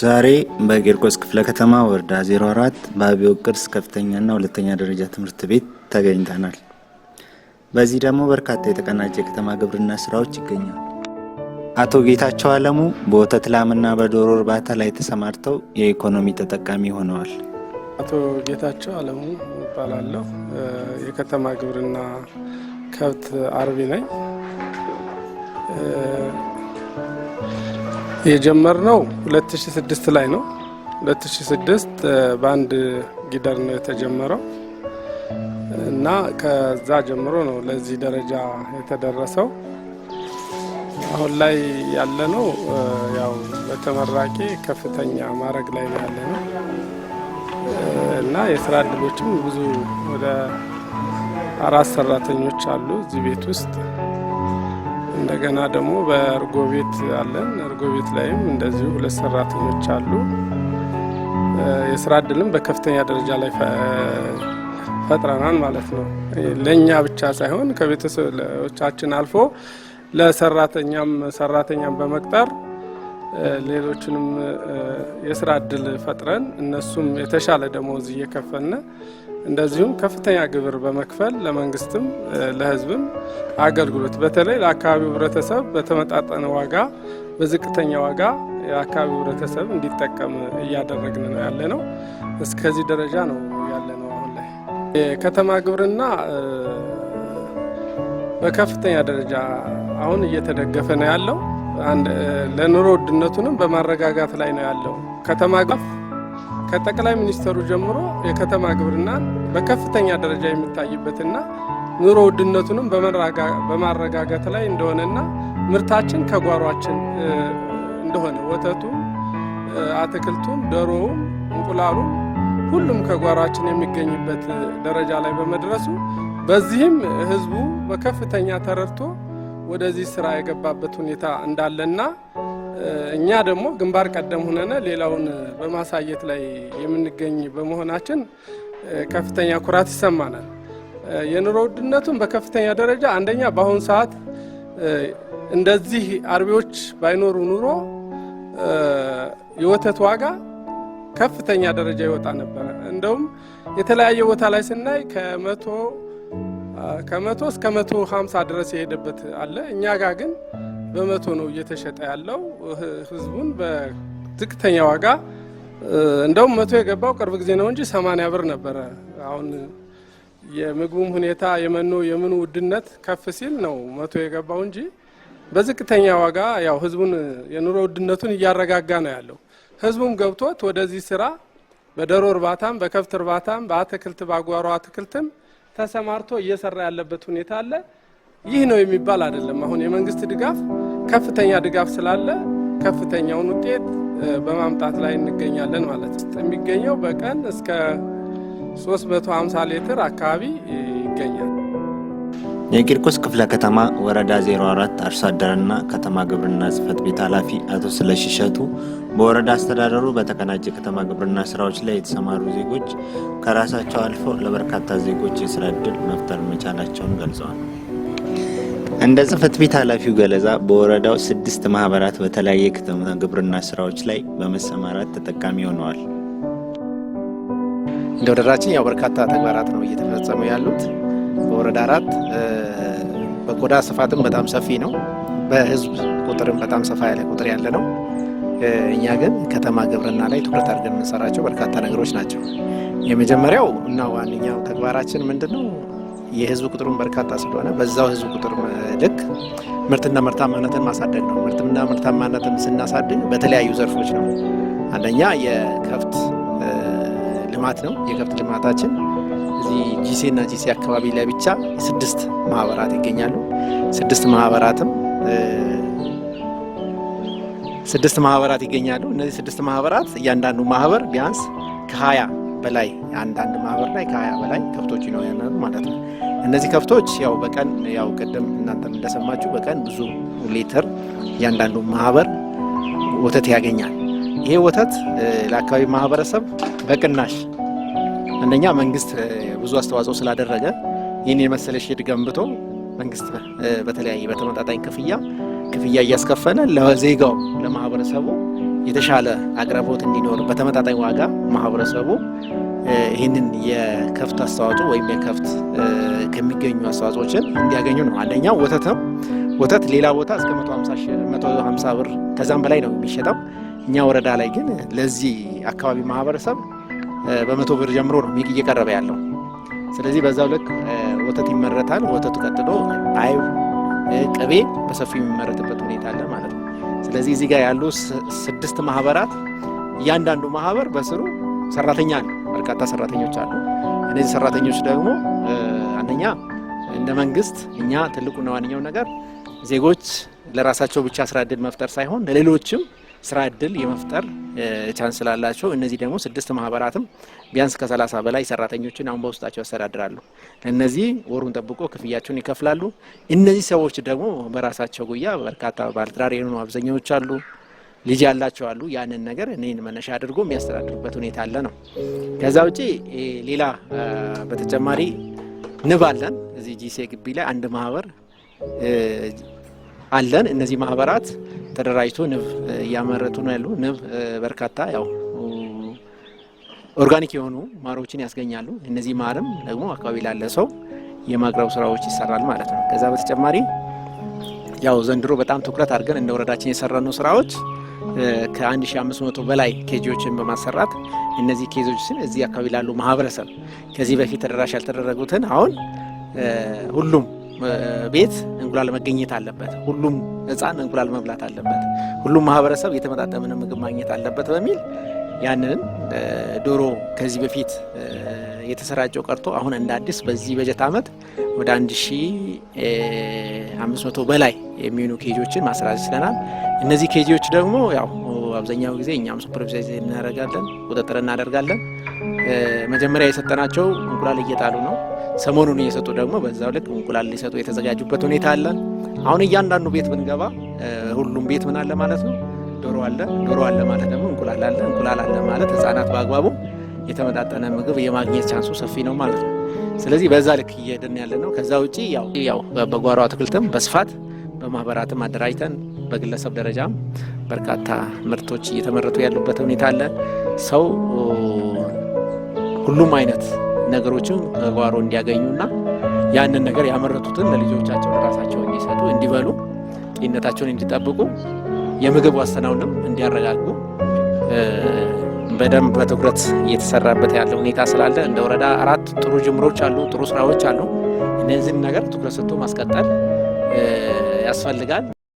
ዛሬ በቂርቆስ ክፍለ ከተማ ወረዳ 04 በአብዮ ቅርስ ከፍተኛና ሁለተኛ ደረጃ ትምህርት ቤት ተገኝተናል። በዚህ ደግሞ በርካታ የተቀናጀ ከተማ ግብርና ስራዎች ይገኛሉ። አቶ ጌታቸው አለሙ በወተት ላምና በዶሮ እርባታ ላይ ተሰማርተው የኢኮኖሚ ተጠቃሚ ሆነዋል። አቶ ጌታቸው አለሙ እባላለሁ። የከተማ ግብርና ከብት አርቢ ነኝ። የጀመርነው 2006 ላይ ነው። 2006 በአንድ ጊደር ነው የተጀመረው እና ከዛ ጀምሮ ነው ለዚህ ደረጃ የተደረሰው። አሁን ላይ ያለነው ያው በተመራቂ ከፍተኛ ማዕረግ ላይ ነው ያለነው እና የስራ እድሎችም ብዙ ወደ 4 ሰራተኞች አሉ እዚህ ቤት ውስጥ። እንደገና ደግሞ በእርጎ ቤት አለን። እርጎ ቤት ላይም እንደዚሁ 2 ሰራተኞች አሉ። የስራ እድልም በከፍተኛ ደረጃ ላይ ፈጥረናል ማለት ነው። ለኛ ብቻ ሳይሆን ከቤተሰቦቻችን አልፎ ለሰራተኛም በመቅጠር ሌሎችንም የስራ እድል ፈጥረን እነሱም የተሻለ ደሞዝ እየከፈልን እንደዚሁም ከፍተኛ ግብር በመክፈል ለመንግስትም ለህዝብም አገልግሎት በተለይ ለአካባቢው ህብረተሰብ በተመጣጣነ ዋጋ በዝቅተኛ ዋጋ የአካባቢው ህብረተሰብ እንዲጠቀም እያደረግን ነው ያለነው። እስከዚህ ደረጃ ነው ያለነው። አሁን ላይ የከተማ ግብርና በከፍተኛ ደረጃ አሁን እየተደገፈ ነው ያለው። ለኑሮ ውድነቱንም በማረጋጋት ላይ ነው ያለው። ከተማ ከጠቅላይ ሚኒስትሩ ጀምሮ የከተማ ግብርናን በከፍተኛ ደረጃ የሚታይበትና ኑሮ ውድነቱንም በማረጋጋት ላይ እንደሆነና ምርታችን ከጓሯችን እንደሆነ ወተቱም፣ አትክልቱም፣ ዶሮውም፣ እንቁላሉም ሁሉም ከጓሯችን የሚገኝበት ደረጃ ላይ በመድረሱ በዚህም ህዝቡ በከፍተኛ ተረድቶ ወደዚህ ስራ የገባበት ሁኔታ እንዳለና እኛ ደግሞ ግንባር ቀደም ሆነን ሌላውን በማሳየት ላይ የምንገኝ በመሆናችን ከፍተኛ ኩራት ይሰማናል። የኑሮ ውድነቱን በከፍተኛ ደረጃ አንደኛ በአሁኑ ሰዓት እንደዚህ አርቢዎች ባይኖሩ ኑሮ የወተት ዋጋ ከፍተኛ ደረጃ ይወጣ ነበር። እንደውም የተለያየ ቦታ ላይ ስናይ ከመቶ እስከ 150 ድረስ የሄደበት አለ። እኛ ጋር ግን በመቶ ነው እየተሸጠ ያለው። ህዝቡን በዝቅተኛ ዋጋ እንደውም 100 የገባው ቅርብ ጊዜ ነው እንጂ 80 ብር ነበረ። አሁን የምግቡም ሁኔታ የመኖ የምኑ ውድነት ከፍ ሲል ነው 100 የገባው እንጂ በዝቅተኛ ዋጋ ያው ህዝቡን የኑሮ ውድነቱን እያረጋጋ ነው ያለው። ህዝቡም ገብቶት ወደዚህ ስራ በዶሮ እርባታም በከብት እርባታም በአትክልት ባጓሮ አትክልትም ተሰማርቶ እየሰራ ያለበት ሁኔታ አለ። ይህ ነው የሚባል አይደለም። አሁን የመንግስት ድጋፍ ከፍተኛ ድጋፍ ስላለ ከፍተኛውን ውጤት በማምጣት ላይ እንገኛለን ማለት ነው። የሚገኘው በቀን እስከ 350 ሊትር አካባቢ ይገኛል። የቂርቆስ ክፍለ ከተማ ወረዳ 04 አርሶ አደርና ከተማ ግብርና ጽሕፈት ቤት ኃላፊ አቶ ስለሺ እሸቱ በወረዳ አስተዳደሩ በተቀናጀ ከተማ ግብርና ስራዎች ላይ የተሰማሩ ዜጎች ከራሳቸው አልፎ ለበርካታ ዜጎች የስራ ዕድል መፍጠር መቻላቸውን ገልጸዋል። እንደ ጽሕፈት ቤት ኃላፊው ገለጻ በወረዳው 6 ማህበራት በተለያየ ከተማ ግብርና ስራዎች ላይ በመሰማራት ተጠቃሚ ሆነዋል። እንደ ወረዳችን ያው በርካታ ተግባራት ነው እየተፈጸሙ ያሉት። በወረዳ 4 በቆዳ ስፋትም በጣም ሰፊ ነው። በህዝብ ቁጥርም በጣም ሰፋ ያለ ቁጥር ያለ ነው። እኛ ግን ከተማ ግብርና ላይ ትኩረት አድርገን የምንሰራቸው በርካታ ነገሮች ናቸው። የመጀመሪያው እና ዋነኛው ተግባራችን ምንድነው? የህዝብ ቁጥሩን በርካታ ስለሆነ በዛው ህዝብ ቁጥር ልክ ምርትና ምርታማነትን ማሳደግ ነው። ምርትና ምርታማነትን ስናሳድግ በተለያዩ ዘርፎች ነው። አንደኛ የከብት ልማት ነው። የከብት ልማታችን እዚህ ጂሴ እና ጂሴ አካባቢ ላይ ብቻ 6 ማህበራት ይገኛሉ። 6 ማህበራት ይገኛሉ። እነዚህ 6 ማህበራት እያንዳንዱ ማህበር ቢያንስ ከ20 በላይ አንዳንድ ማህበር ላይ ከ20 በላይ ከብቶች ይኖራሉ ማለት ነው። እነዚህ ከብቶች ያው በቀን ያው ቀደም እናንተም እንደሰማችሁ በቀን ብዙ ሊትር እያንዳንዱ ማህበር ወተት ያገኛል። ይሄ ወተት ለአካባቢ ማህበረሰብ በቅናሽ አንደኛ መንግስት ብዙ አስተዋጽኦ ስላደረገ ይህን የመሰለ ሼድ ገንብቶ መንግስት በተለያየ በተመጣጣኝ ክፍያ እያስከፈለ ለዜጋው ለማህበረሰቡ የተሻለ አቅርቦት እንዲኖር በተመጣጣኝ ዋጋ ማህበረሰቡ ይህንን የከብት አስተዋጽኦ ወይም የከብት ከሚገኙ አስተዋጽኦችን እንዲያገኙ ነው። አንደኛው ወተት ነው። ወተት ሌላ ቦታ እስከ 150 ብር ከዛም በላይ ነው የሚሸጠው። እኛ ወረዳ ላይ ግን ለዚህ አካባቢ ማህበረሰብ በ100 ብር ጀምሮ ነው እየቀረበ ያለው። ስለዚህ በዛው ልክ ወተት ይመረታል። ወተቱ ቀጥሎ አይብ፣ ቅቤ በሰፊው የሚመረትበት ሁኔታ አለ ማለት ነው። ስለዚህ እዚህ ጋር ያሉ 6 ማህበራት እያንዳንዱ ማህበር በስሩ ሰራተኛ አለ፣ በርካታ ሰራተኞች አሉ። እነዚህ ሰራተኞች ደግሞ አንደኛ እንደ መንግስት እኛ ትልቁና ዋነኛው ነገር ዜጎች ለራሳቸው ብቻ ስራ እድል መፍጠር ሳይሆን ለሌሎችም ስራ እድል የመፍጠር ቻንስ ስላላቸው እነዚህ ደግሞ 6 ማህበራትም ቢያንስ ከ30 በላይ ሰራተኞችን አሁን በውስጣቸው ያስተዳድራሉ። እነዚህ ወሩን ጠብቆ ክፍያቸውን ይከፍላሉ። እነዚህ ሰዎች ደግሞ በራሳቸው ጉያ በርካታ ባለትዳር የሆኑ አብዛኛዎች አሉ፣ ልጅ ያላቸው አሉ። ያንን ነገር እኔን መነሻ አድርጎ የሚያስተዳድሩበት ሁኔታ አለ ነው። ከዛ ውጪ ሌላ በተጨማሪ ንብ አለን። እዚህ ጂሴ ግቢ ላይ አንድ ማህበር አለን። እነዚህ ማህበራት ተደራጅቶ ንብ እያመረቱ ነው ያሉ። ንብ በርካታ ያው ኦርጋኒክ የሆኑ ማሮችን ያስገኛሉ። እነዚህ ማርም ደግሞ አካባቢ ላለ ሰው የማቅረብ ስራዎች ይሰራል ማለት ነው። ከዛ በተጨማሪ ያው ዘንድሮ በጣም ትኩረት አድርገን እንደ ወረዳችን የሰራነው ስራዎች ከ1500 በላይ ኬጂዎችን በማሰራት እነዚህ ኬጂዎችን እዚህ አካባቢ ላሉ ማህበረሰብ ከዚህ በፊት ተደራሽ ያልተደረጉትን አሁን ሁሉም ቤት እንቁላል መገኘት አለበት፣ ሁሉም ህፃን እንቁላል መብላት አለበት፣ ሁሉም ማህበረሰብ የተመጣጠነ ምግብ ማግኘት አለበት በሚል ያንን ዶሮ ከዚህ በፊት የተሰራጨው ቀርቶ አሁን እንደ አዲስ በዚህ በጀት ዓመት ወደ 1500 በላይ የሚሆኑ ኬጂዎችን ማሰራጨት ችለናል። እነዚህ ኬጂዎች ደግሞ ያው አብዛኛው ጊዜ እኛም ሱፐርቫይዝ እናደርጋለን፣ ቁጥጥር እናደርጋለን። መጀመሪያ የሰጠናቸው እንቁላል እየጣሉ ነው። ሰሞኑን እየሰጡ ደግሞ በዛው ልክ እንቁላል ሊሰጡ የተዘጋጁበት ሁኔታ አለ። አሁን እያንዳንዱ ቤት ብንገባ ሁሉም ቤት ምን አለ ማለት ነው? ዶሮ አለ። ዶሮ አለ ማለት ደግሞ እንቁላል አለ። እንቁላል አለ ማለት ህፃናት በአግባቡ የተመጣጠነ ምግብ የማግኘት ቻንሱ ሰፊ ነው ማለት ነው። ስለዚህ በዛ ልክ እየሄድን ያለ ነው። ከዛ ውጪ ያው በጓሮ አትክልትም በስፋት በማህበራትም አደራጅተን በግለሰብ ደረጃም በርካታ ምርቶች እየተመረቱ ያሉበት ሁኔታ አለ። ሰው ሁሉም አይነት ነገሮችን ከጓሮ እንዲያገኙና ያንን ነገር ያመረቱትን ለልጆቻቸው ለራሳቸው እንዲሰጡ እንዲበሉ ጤንነታቸውን እንዲጠብቁ የምግብ ዋስትናውንም እንዲያረጋግጡ በደንብ በትኩረት እየተሰራበት ያለ ሁኔታ ስላለ እንደ ወረዳ 4 ጥሩ ጅምሮች አሉ፣ ጥሩ ስራዎች አሉ። እነዚህን ነገር ትኩረት ሰጥቶ ማስቀጠል ያስፈልጋል።